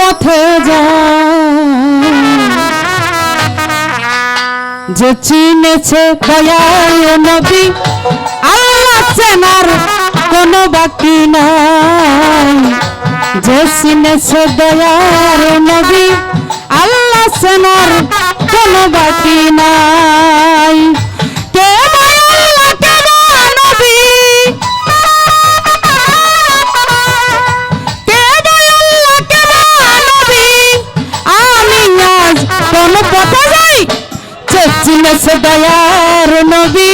পথে যায় যে চিনেছে দয়াল নবী আল্লাহ চেনার কোনো বাকি নাই যে চিনেছে দয়াল নবী আল্লাহ চেনার কোনো বাকি নাই চিনেছে দয়ার নবী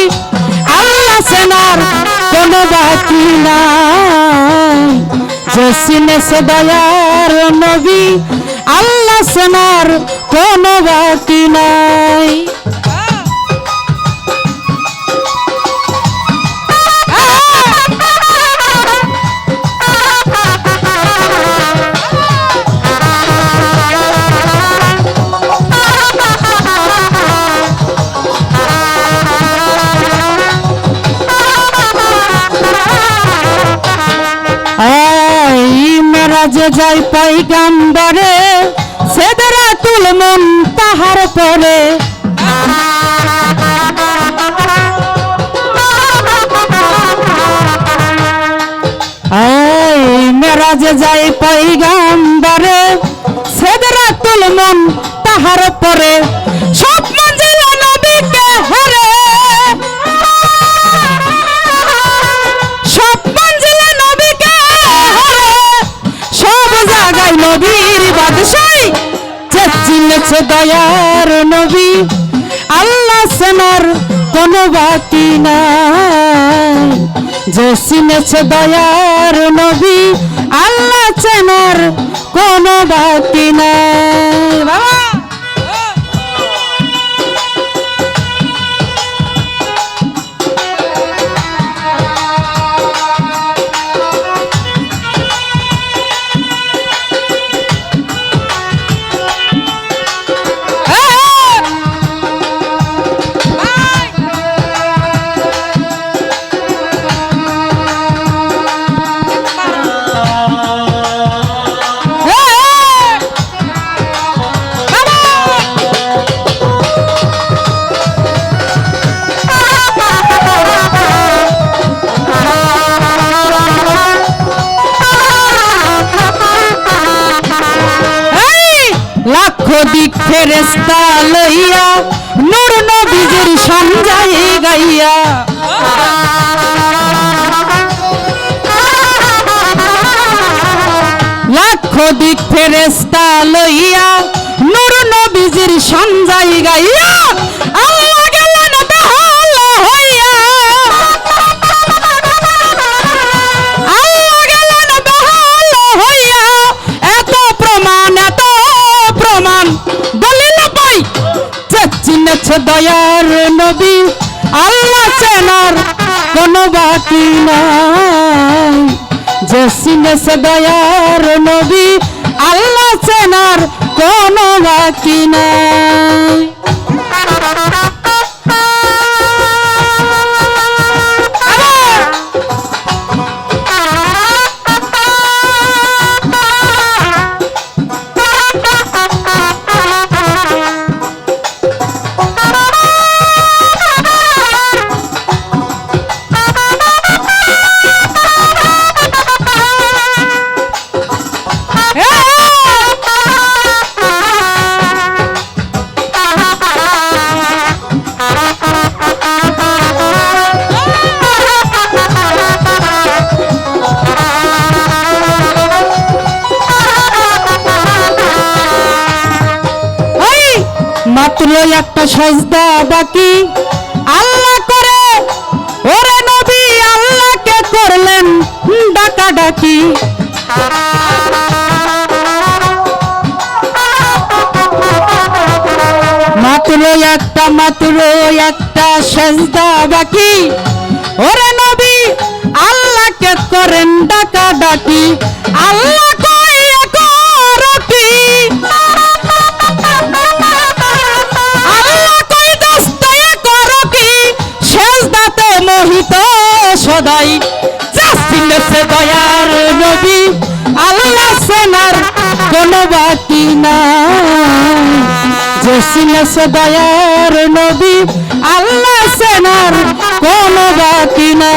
আল্লাহ চেনার কোনো বাকি নাই যে চিনেছে দয়ার নবী আল্লাহ চেনার কোনো বাকি নাই যে যাই পয়গম্বরে সিদরাতুল মুনতাহার পরে মেরাজে যাই পয়গম্বরে সিদরাতুল মুনতাহার পরে সব মঞ্জিলে নবীকে হারে নবীর বাদশাই যে চিনেছে দয়ার নবী আল্লাহ চেনার কোনো বাকি নাই যে চিনেছে দয়ার নবী আল্লাহ চেনার কোনো বাকি নাই বাবা দিক ফেরেশতা লইয়া নূর নবীজির সঞ্জয় গাইয়া লাখ দিক ফেরেশতা লইয়া নূর নবীজির সঞ্জয় গাইয়া আল্লাহ গেলেন বেহাল হইয়া আল্লাহ গেলেন বেহাল হইয়া এত প্রমাণ দলিল পাই যে চিনেছে দয়ার নবী আল্লাহ চেনার কোনো বাকি নাই যে চিনেছে দয়ার নবী আল্লাহ চেনার কোনো বাকি নাই মাত্র একটা সাজদা বাকি আল্লাহ করে ওরে নবী আল্লাহকে করলেন ডাকাডাকি মাত্র একটা সাজদা বাকি ওরে নবী আল্লাহকে করেন ডাকাডাকি আল্লাহ সদাই চিনেছে দয়ার নবী আল্লাহ চেনার কোনো সিনেছে দয়ার নবী আল্লাহ সেনার কোন বাকি না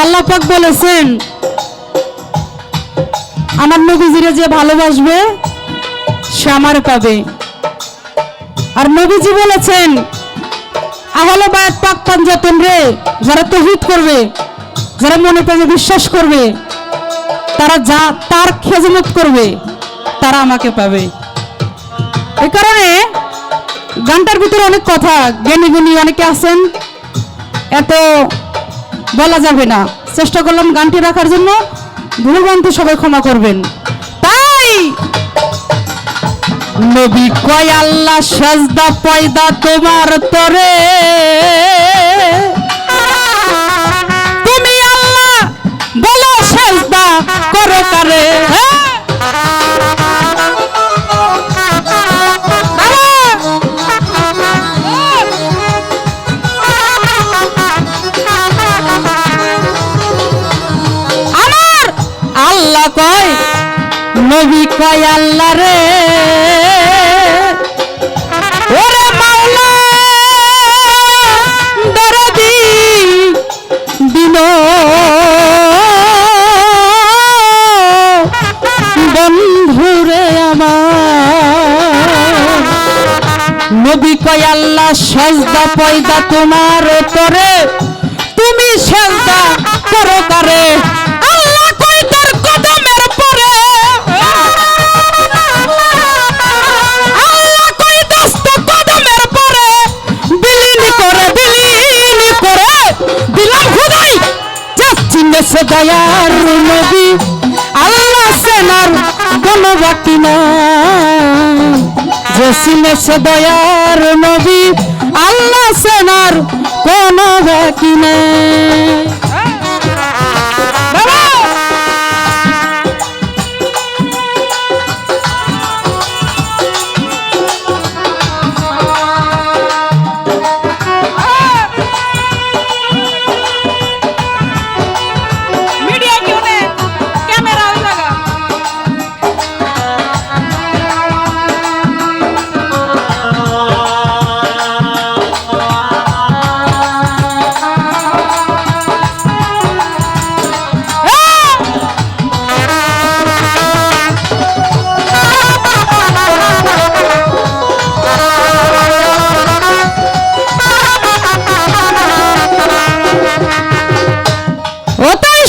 আল্লাহ পাক বলেছেন আমার নবীজিরে যে ভালোবাসবে সে আমারে পাবে আর নবীজি বলেছেন আহলে বায়াত পাক পাঞ্জাতন রে যারা তাওহীদ করবে যারা মনে প্রাণে বিশ্বাস করবে তারা যা তার খেজমত করবে তারা আমাকে পাবে এই কারণে গানটার ভিতরে অনেক কথা জ্ঞানী গুণী অনেকে আছেন এত বলা যাবে না চেষ্টা করলাম গানটি রাখার জন্য ভুল ভ্রান্তি সবাই ক্ষমা করবেন তাই নবী কয় আল্লাহ সাজদা পয়দা তোমার তরে তুমি আল্লাহ বলো সাজদা করো কারে আল্লাহ কয় নবী কয় আল্লাহ রে ওরে মাওলা দরদি দিন বন্ধুরে আমার নবী কয় আল্লাহ সাজদা পয়দা তোমার তরে তুমি সাজদা করো কারে সে দয়ার নবী আল্লাহ সেনার কোন বাকি না যে সিনেছে দয়ার নবী আল্লাহ সেনার কোন বাকি না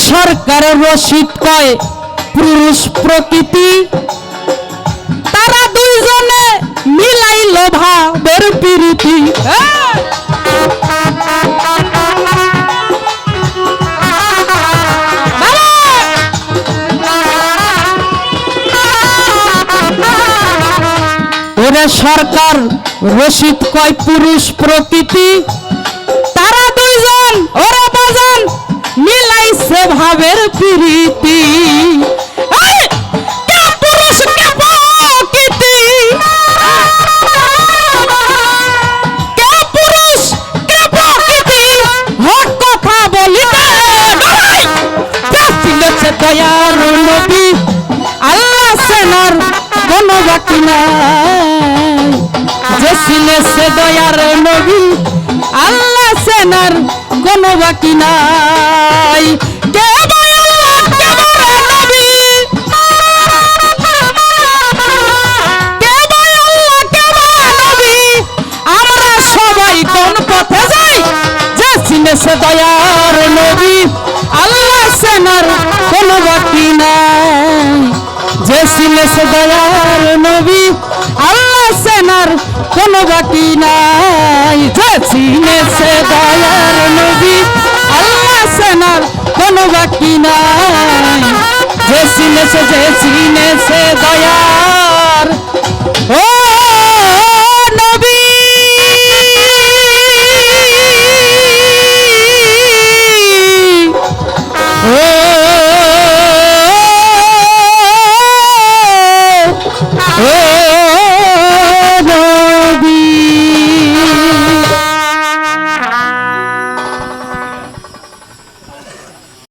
সরকার রশিদ কয় পুরুষ প্রকৃতি তারা দুইজনে মিলাইল ভাবের প্রীতি ওরে সরকার রশিদ কয় পুরুষ প্রকৃতি তারা দুইজন ওরে বাজান মিলাইছে ভাবের প্রীতি কে পুরুষ কে প্রকৃতি কে পুরুষ কে প্রকৃতি হক কথা বলিতে সিলেছে দয়ার নবী আল্লাহ সেনার কোন বাকি নাই যে সিলেছে দয়ার নবী আল্লাহ সেনার কোন বাকি নাই কে আল্লাহ কে নবী কে আল্লাহ কে নবী আমরা সবাই কোন পথে যাই যে সিনেছে দয়ার নবী আল্লাহ সেনার কোন বাকি নাই যে সিনেছে দয়ার নবী আল্লাহ সেনার কোনো বাকি নাই, যে চিনেছে দয়ার নবী আল্লাহ সেনার কোনো বাকি নাই, যে চিনেছে দয়ার ও